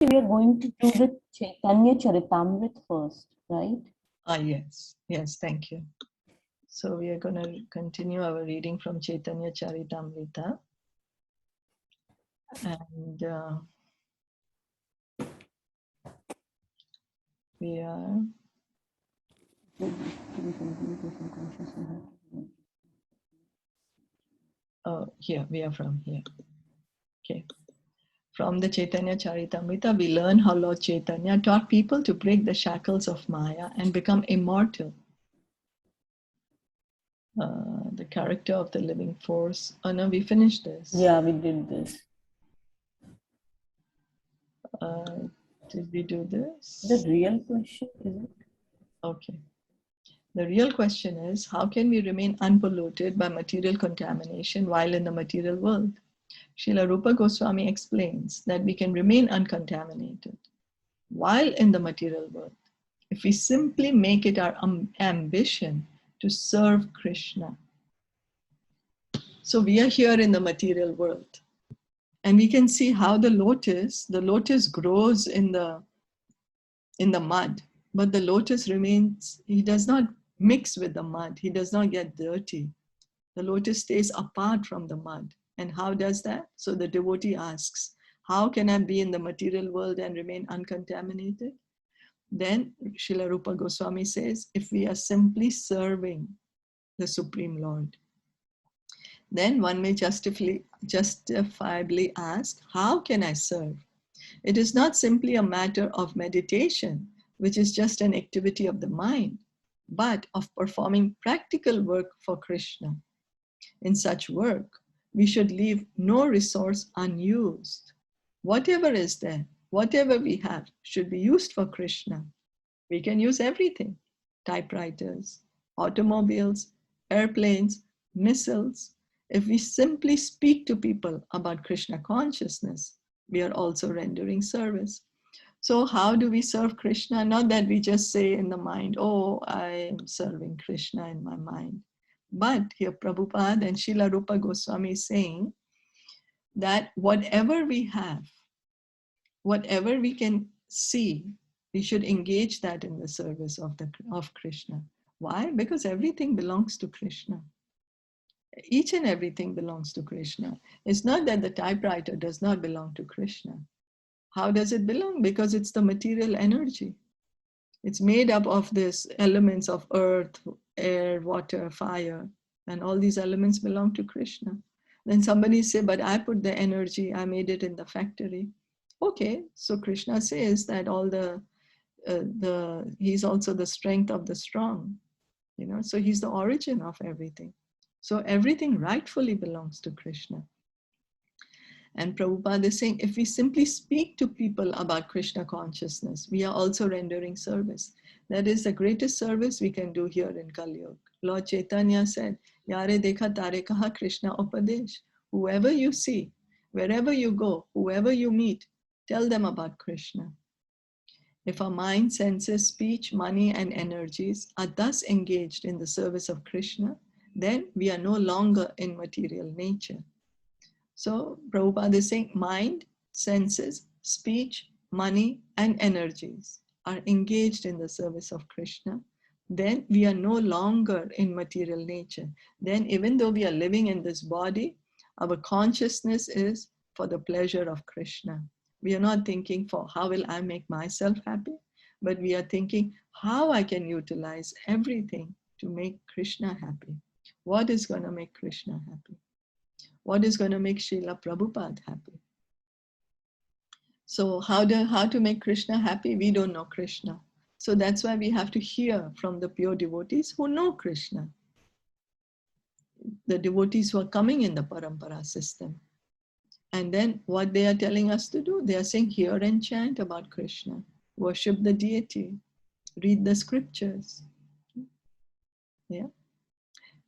we are going to do the Caitanya Caritamrita first, right? Yes. Yes, thank you. So we are going to continue our reading from Caitanya Caritamrita. And we are... here, we are from here. Okay. From the Caitanya Caritamrita, we learn how Lord Chaitanya taught people to break the shackles of Maya and become immortal. The character of the living force. Oh no, we finished this. Yeah, we did this. Did we do this? The real question is it? Okay. The real question is, how can we remain unpolluted by material contamination while in the material world? Srila Rupa Goswami explains that we can remain uncontaminated while in the material world if we simply make it our ambition to serve Krishna. So we are here in the material world, and we can see how the lotus grows in the mud, but the lotus remains, he does not mix with the mud, he does not get dirty. The lotus stays apart from the mud. And how does that? So the devotee asks, how can I be in the material world and remain uncontaminated? Then Srila Rupa Goswami says, if we are simply serving the Supreme Lord, then one may justifiably ask, how can I serve? It is not simply a matter of meditation, which is just an activity of the mind, but of performing practical work for Krishna. In such work, we should leave no resource unused. Whatever is there, whatever we have, should be used for Krishna. We can use everything: typewriters, automobiles, airplanes, missiles. If we simply speak to people about Krishna consciousness, we are also rendering service. So how do we serve Krishna? Not that we just say in the mind, oh, I am serving Krishna in my mind. But here Prabhupada and Srila Rupa Goswami is saying that whatever we have, whatever we can see, we should engage that in the service of Krishna. Why? Because everything belongs to Krishna. Each and everything belongs to Krishna. It's not that the typewriter does not belong to Krishna. How does it belong? Because it's the material energy. It's made up of these elements of earth, air, water, fire, and all these elements belong to Krishna. Then somebody say, but I put the energy, I made it in the factory. Okay, so Krishna says that all he's also the strength of the strong, so he's the origin of everything. So everything rightfully belongs to Krishna. And Prabhupada is saying, if we simply speak to people about Krishna consciousness, we are also rendering service. That is the greatest service we can do here in Kali Yuga. Lord Chaitanya said, Yare dekha tare kaha Krishna upadesh. Whoever you see, wherever you go, whoever you meet, tell them about Krishna. If our mind, senses, speech, money, and energies are thus engaged in the service of Krishna, then we are no longer in material nature. So Prabhupada is saying mind, senses, speech, money, and energies are engaged in the service of Krishna, then we are no longer in material nature. Then even though we are living in this body, our consciousness is for the pleasure of Krishna. We are not thinking for how will I make myself happy, but we are thinking how I can utilize everything to make Krishna happy. What is going to make Krishna happy? What is going to make Srila Prabhupada happy? So how to make Krishna happy? We don't know Krishna. So that's why we have to hear from the pure devotees who know Krishna. The devotees who are coming in the Parampara system. And then what they are telling us to do, they are saying, hear and chant about Krishna. Worship the deity. Read the scriptures. Yeah.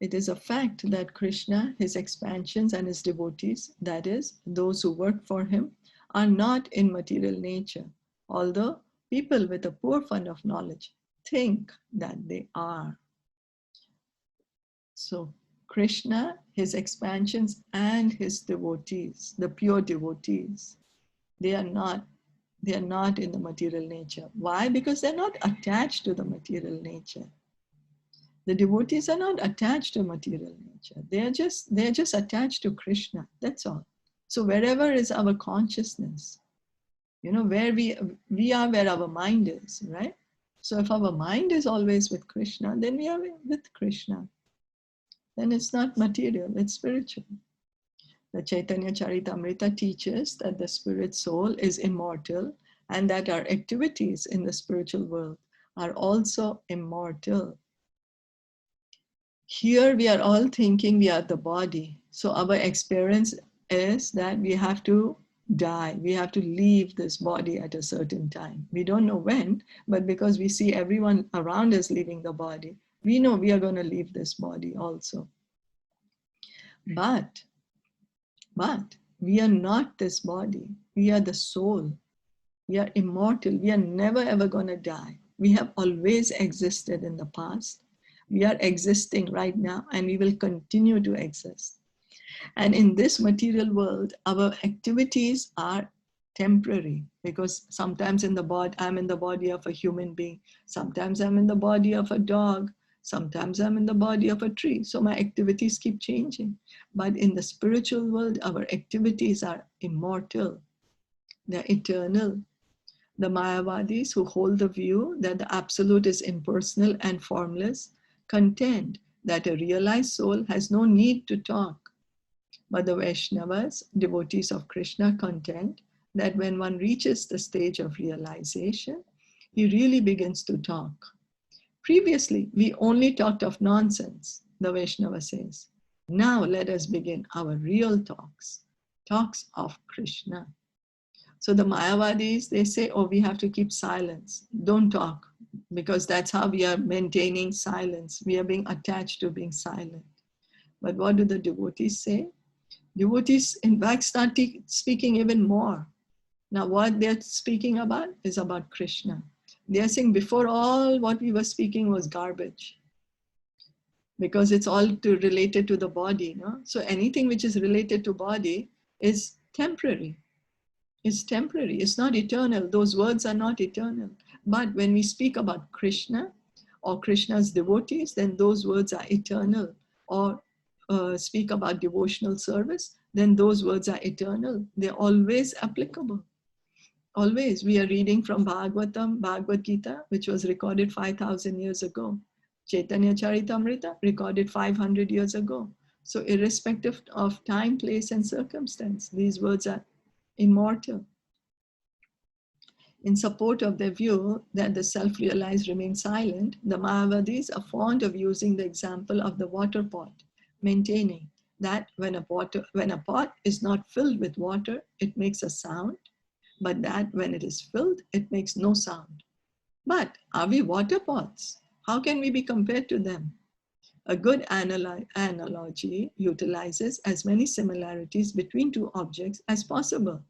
It is a fact that Krishna, his expansions and his devotees, that is, those who work for him, are not in material nature, although people with a poor fund of knowledge think that they are. So Krishna, his expansions and his devotees, the pure devotees, they are not They are not in the material nature. Why? Because they're not attached to the material nature. The devotees are not attached to material nature. They're just attached to Krishna. That's all. So wherever is our consciousness, where we are, where our mind is, right? So if our mind is always with Krishna, then we are with Krishna. Then it's not material, it's spiritual. The Caitanya Caritamrita teaches that the spirit soul is immortal and that our activities in the spiritual world are also immortal. Here we are all thinking we are the body. So our experience is that we have to die. We have to leave this body at a certain time. We don't know when, but because we see everyone around us leaving the body, we know we are going to leave this body also. But we are not this body. We are the soul. We are immortal. We are never ever going to die. We have always existed in the past. We are existing right now, and we will continue to exist. And in this material world, our activities are temporary, because sometimes I'm in the body of a human being. Sometimes I'm in the body of a dog. Sometimes I'm in the body of a tree. So my activities keep changing. But in the spiritual world, our activities are immortal. They're eternal. The Mayavadis, who hold the view that the absolute is impersonal and formless, contend that a realized soul has no need to talk. But the Vaishnavas, devotees of Krishna, contend that when one reaches the stage of realization, he really begins to talk. Previously, we only talked of nonsense, the Vaishnava says. Now let us begin our real talks of Krishna. So the Mayavadis, they say, oh, we have to keep silence. Don't talk, because that's how we are maintaining silence. We are being attached to being silent. But what do the devotees say? Devotees, in fact, start speaking even more. Now, what they're speaking about is about Krishna. They're saying before all what we were speaking was garbage, because it's all related to the body. No? So anything which is related to body is temporary. It's temporary. It's not eternal. Those words are not eternal. But when we speak about Krishna or Krishna's devotees, then those words are eternal. Or speak about devotional service, then those words are eternal. They're always applicable. Always. We are reading from Bhagavad Gita, which was recorded 5,000 years ago. Caitanya Caritamrita, recorded 500 years ago. So irrespective of time, place, and circumstance, these words are immortal. In support of their view that the self-realized remain silent, the Mayavadis are fond of using the example of the water pot, maintaining that when a pot is not filled with water, it makes a sound, but that when it is filled, it makes no sound. But are we water pots? How can we be compared to them? A good analogy utilizes as many similarities between two objects as possible.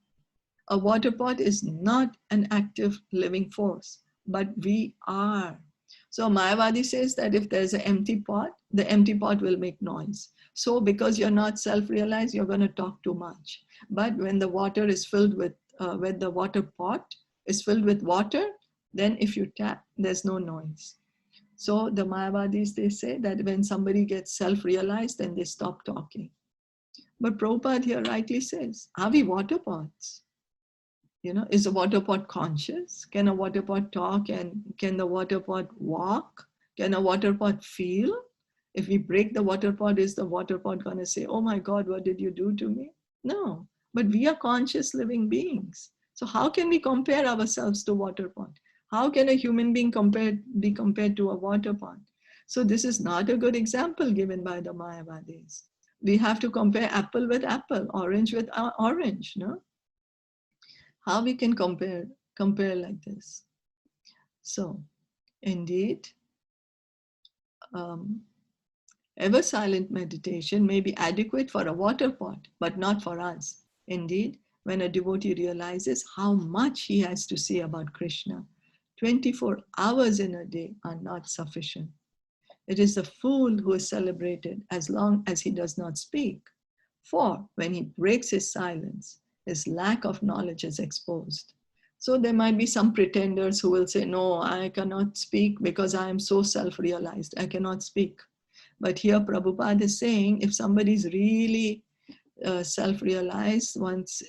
A water pot is not an active living force, but we are. So Mayavadi says that if there's an empty pot, the empty pot will make noise. So because you're not self-realized, you're going to talk too much. But when the water is filled with, when the water pot is filled with water, then if you tap, there's no noise. So the Mayavadis, they say that when somebody gets self-realized, then they stop talking. But Prabhupada here rightly says, are we water pots? Is a water pot conscious? Can a water pot talk, and can the water pot walk? Can a water pot feel? If we break the water pot, is the water pot going to say, oh my God, what did you do to me? No, but we are conscious living beings. So how can we compare ourselves to water pot? How can a human being be compared to a water pot? So this is not a good example given by the Mayavadis. We have to compare apple with apple, orange with orange, no? How we can compare like this? So, indeed, ever silent meditation may be adequate for a water pot, but not for us. Indeed, when a devotee realizes how much he has to say about Krishna, 24 hours in a day are not sufficient. It is the fool who is celebrated as long as he does not speak. For when he breaks his silence, his lack of knowledge is exposed. So there might be some pretenders who will say, no, I cannot speak because I am so self-realized. I cannot speak. But here Prabhupada is saying, if somebody is really self-realized,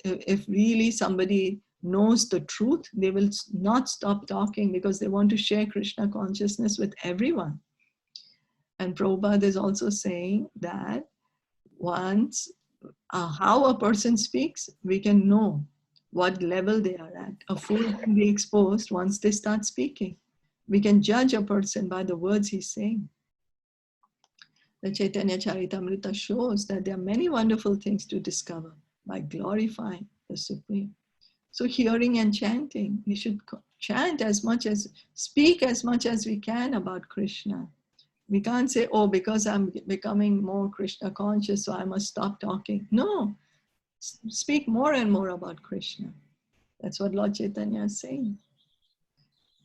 if really somebody knows the truth, they will not stop talking because they want to share Krishna consciousness with everyone. And Prabhupada is also saying that once how a person speaks, we can know what level they are at. A fool can be exposed once they start speaking. We can judge a person by the words he's saying. The Caitanya Caritamrita shows that there are many wonderful things to discover by glorifying the Supreme. So hearing and chanting, we should chant as much as, speak as much as we can about Krishna. We can't say, oh, because I'm becoming more Krishna conscious, so I must stop talking. No, speak more and more about Krishna. That's what Lord Chaitanya is saying.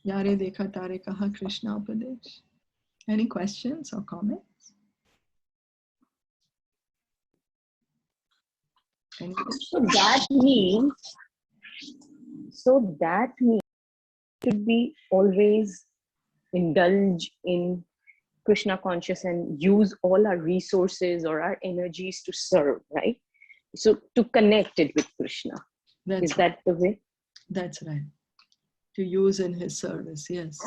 Yare dekha tare kaha Krishna upadesh. Any questions or comments? So that means should be always indulge in Krishna conscious and use all our resources or our energies to serve, right? So to connect it with Krishna. Is that the way? That's right. To use in his service, yes.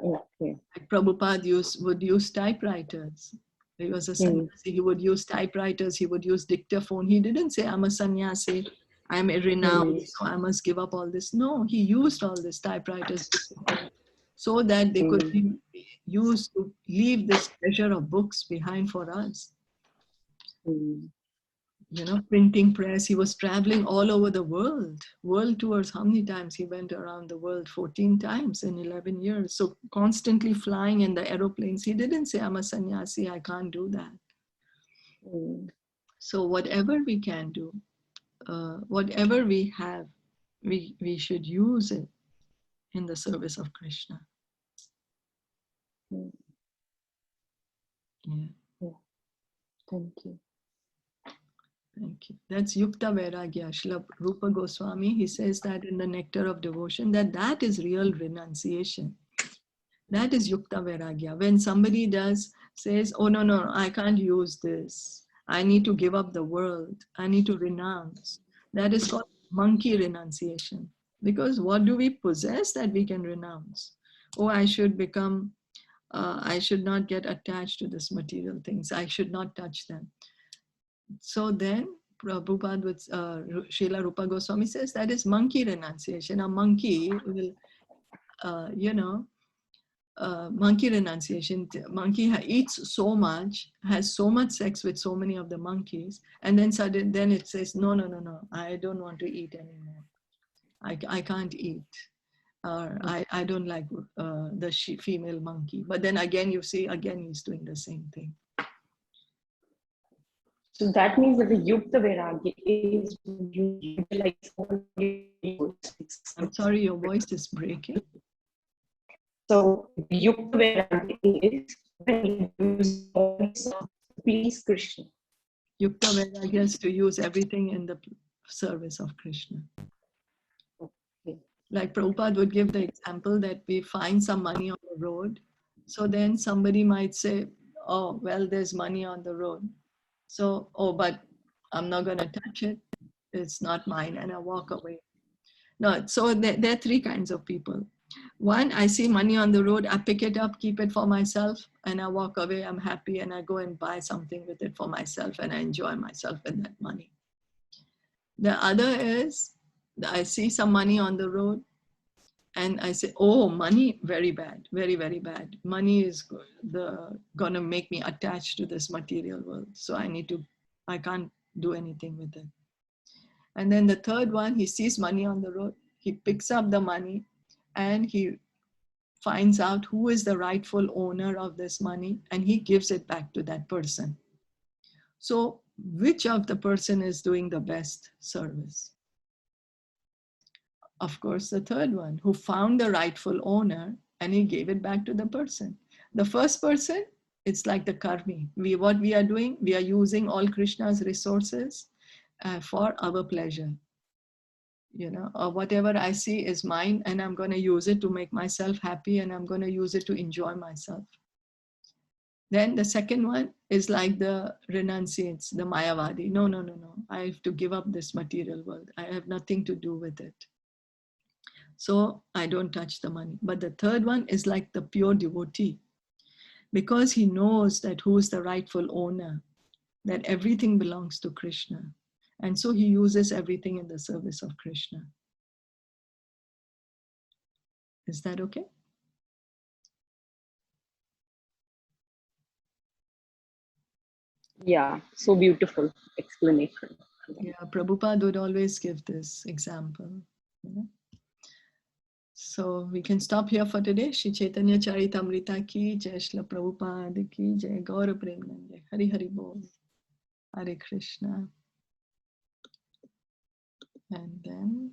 Okay. Like Prabhupada would use typewriters. He was a sannyasi. He would use typewriters. He would use dictaphone. He didn't say, I'm a sannyasi. I'm a renowned, so I must give up all this. No, he used all this typewriters so that they could be used to leave this treasure of books behind for us. You know, printing press. He was traveling all over the world. World tours, how many times he went around the world? 14 times in 11 years. So constantly flying in the aeroplanes. He didn't say, I'm a sannyasi, I can't do that. So whatever we can do, whatever we have, we should use it in the service of Krishna. Yeah. Thank you. Thank you. That's Yukta Vairagya. Srila Rupa Goswami, he says that in the Nectar of Devotion, that is real renunciation. That is Yukta Vairagya. When somebody says, oh, no, I can't use this. I need to give up the world. I need to renounce. That is called monkey renunciation. Because what do we possess that we can renounce? Oh, I should not get attached to this material things. I should not touch them. So then Prabhupada with Srila Rupa Goswami says that is monkey renunciation. A monkey will, monkey renunciation. Monkey eats so much, has so much sex with so many of the monkeys, and then it says, no, I don't want to eat anymore. I can't eat. Or I don't like the female monkey. But then again, you see, again he's doing the same thing. So that means that the Yukta Vairagya is you utilize all your. I'm sorry, your voice is breaking. So Yukta Vairagya is when you use all to please Krishna. Yukta Vairagya is to use everything in the service of Krishna. Okay. Like Prabhupada would give the example that we find some money on the road. So then somebody might say, oh, well, there's money on the road. So, oh, but I'm not going to touch it. It's not mine. And I walk away. No, so there are three kinds of people. One, I see money on the road. I pick it up, keep it for myself, and I walk away. I'm happy and I go and buy something with it for myself and I enjoy myself with that money. The other is, I see some money on the road and I say, oh, money, very bad, very, very bad. Money is gonna make me attached to this material world. So I can't do anything with it. And then the third one, he sees money on the road. He picks up the money and he finds out who is the rightful owner of this money and he gives it back to that person. So which of the person is doing the best service? Of course, the third one, who found the rightful owner and he gave it back to the person. The first person, it's like the karmi. What we are doing, we are using all Krishna's resources for our pleasure. or whatever I see is mine, and I'm going to use it to make myself happy, and I'm going to use it to enjoy myself. Then the second one is like the renunciates, the Mayavadi. No, no, no, no. I have to give up this material world. I have nothing to do with it. So I don't touch the money. But the third one is like the pure devotee, because he knows that who is the rightful owner, that everything belongs to Krishna. And so he uses everything in the service of Krishna. Is that okay? Yeah, so beautiful explanation. Yeah, Prabhupada would always give this example. So we can stop here for today. Shri Caitanya Caritamrita ki jai, Srila Prabhupada ki jai, Gaura Premanande, Hari Hari Bol, Hare Krishna. And then